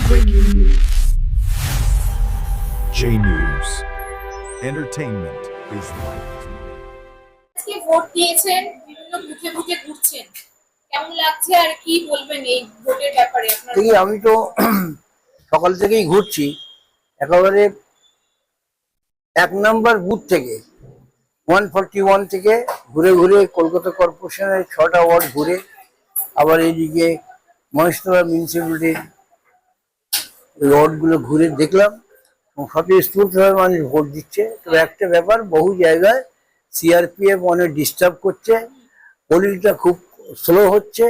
Breaking news. J News. Entertainment is right. আজকে vote দিয়েছেন, বিভিন্ন বুথে বুথে ঘুরছেন, কেমন লাগছে আর কি বলবেন এই ভোটের ব্যাপারে আপনার? আমি তো সকাল থেকেই ঘুরছি, একেবারে 1 নম্বর বুথ থেকে 141 থেকে ঘুরে ঘুরে কলকাতা কর্পোরেশনের 6টা ওয়ার্ড ঘুরে আবার এইদিকে মহেশতলা মিউনিসিপ্যালিটির ওয়ার্ডগুলো ঘুরে দেখলাম স্বতঃস্ফূর্তভাবে মানুষ ভোট দিচ্ছে। তবে একটা ব্যাপার, বহু জায়গায় সিআরপিএফ অনেক ডিস্টার্ব করছে, পোলিংটা খুব স্লো হচ্ছে,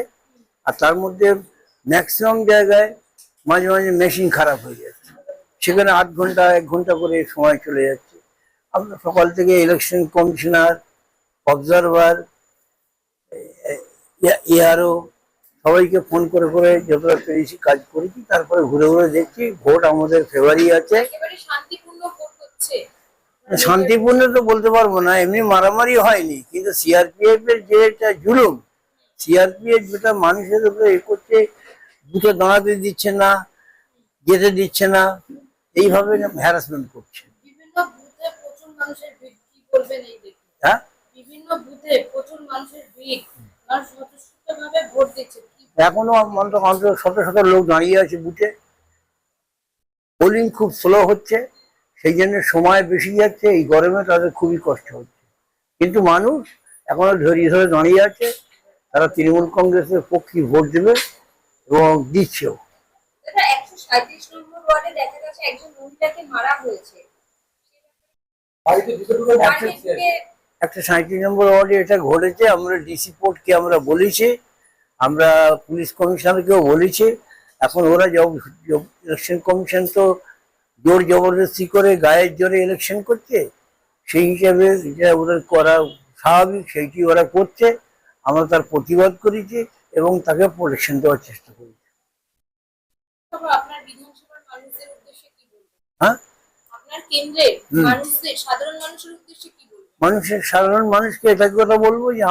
আর তার মধ্যে ম্যাক্সিমাম জায়গায় মাঝে মাঝে মেশিন খারাপ হয়ে যাচ্ছে, সেখানে 8 ঘন্টা 1 ঘন্টা করে সময় চলে যাচ্ছে। আমরা সকাল থেকে ইলেকশন কমিশনার, অবজারভার, এআরও সবাইকে ফোন করে করে যতটা পেরেছি কাজ করেছি, তারপরে ঘুরে ঘুরে দেখছি ভোট আমাদের ফেভারই আছে। একেবারে শান্তিপূর্ণ ভোট হচ্ছে। শান্তিপূর্ণ তো বলতে পারবো না, এমনি মারামারি হয়নি, কিন্তু সিআরপিএফ এর যে একটা জুলুম, সিআরপিএফ যেটা মানুষের উপরে করছে, বুথে দাঁড়াতে দিচ্ছে না, যেতে দিচ্ছে না, এইভাবে হ্যারাসমেন্ট করছে। বিভিন্ন বুথে প্রচুর মানুষের ভিড়, কি বলবেন এই দেখে? হ্যাঁ, বিভিন্ন বুথে প্রচুর মানুষের ভিড়, মানুষ স্বতঃস্ফূর্তভাবে ভোট দিচ্ছে। এখনো অন্তত শত শত লোক দাঁড়িয়ে আছে বুথে। পোলিং খুব স্লো হচ্ছে, সেই জন্য সময় বেশি যাচ্ছে, এই গরমে তাদের খুবই কষ্ট হচ্ছে, কিন্তু মানুষ এখনো ধৈর্য ধরে দাঁড়িয়ে আছে। তারা তৃণমূল কংগ্রেসের পক্ষে ভোট দেবে এবং দিচ্ছেও। 137 নম্বর ওয়ার্ডে দেখা যাচ্ছে একজন মহিলাকে মারা হয়েছে। 137 নম্বর ওয়ার্ডে এটা ঘটেছে। আমরা ডিসি পোর্টকে আমরা বলেছি, আমরা পুলিশ কমিশনারকেও বলেছি। এখন ওরা ইলেকশন কমিশন তো জোর জবরদস্তি করে গায়ের জোরে ইলেকশন করছে, সেই হিসাবে যেটা ওদের করা স্বাভাবিক সেইটি ওরা করছে। আমরা তার প্রতিবাদ করেছি এবং তাকে প্রোটেকশন দেওয়ার চেষ্টা করেছি। আপনার বিধানসভার মানুষদের উদ্দেশ্যে কি বলবেন? হ্যাঁ, আপনার কেন্দ্রের মানুষদের, সাধারণ মানুষের উদ্দেশ্যে কি বলবেন? সাধারণ মানুষকে এটা কথা বলবো যে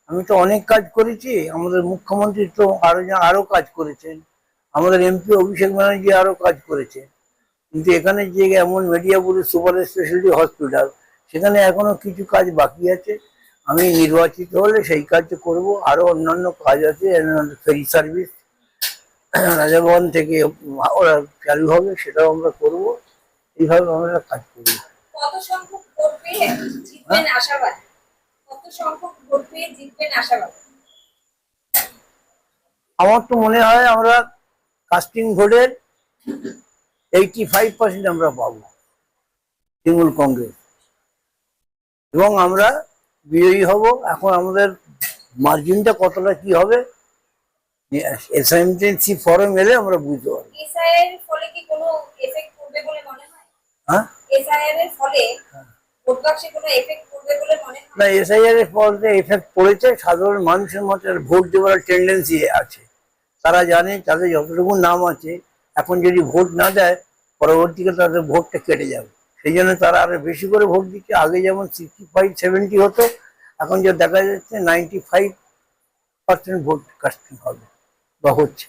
আমি তো অনেক কাজ করেছি, আমাদের মুখ্যমন্ত্রী তো আরো কাজ করেছেন, আমাদের এমপি অভিষেক ব্যানার্জি আরো কাজ করেছে, কিন্তু এখানে যে এমন মেডিয়াপুর সুপার স্পেশালিটি হসপিটাল, সেখানে এখনো কিছু কাজ বাকি আছে। আমি নির্বাচিত হলে সেই কাজটা করব। আরো অন্যান্য কাজ আছে, ফেরি সার্ভিস রাজাভবন থেকে ওরা চালু হবে, সেটাও আমরা করব। এইভাবে আমরা কাজ করব। কত সংখ্যক ভোট পেয়ে জিতবেন আশাবাদী? কত সংখ্যক ভোট পেয়ে জিতবেন আশাবাদী? আমার তো মনে হয় আমরা কাস্টিং ভোটের 85% আমরা পাবো তৃণমূল কংগ্রেস, এবং আমরা বিজয়ী হব। এখন আমাদের মার্জিনটা কতটা কি হবে এসআইএমসি ফর্ম এলে আমরা বুঝতে পারবো। এসআইআর এর ফলে কি কোনো এফেক্ট পড়বে বলে মনে হয়? হ্যাঁ, এসআইআর এর ফলে ভোট বাক্সে কোনো এফেক্ট পড়বে বলে মনে হয়? না, এসআইআর এর ফলে এফেক্ট পড়েছে। সাধারণ মানুষের মধ্যে ভোট দেওয়ার টেন্ডেন্সি আছে, তারা জানে তাদের যতটুকু নাম আছে, এখন যদি ভোট না দেয় পরবর্তীকালে তাদের ভোটটা কেটে যাবে, সেই জন্য তারা আরো বেশি করে ভোট দিচ্ছে। আগে যেমন 65-70 হতো, এখন যা দেখা যাচ্ছে 95% ভোট কাস্টিং হবে বা হচ্ছে।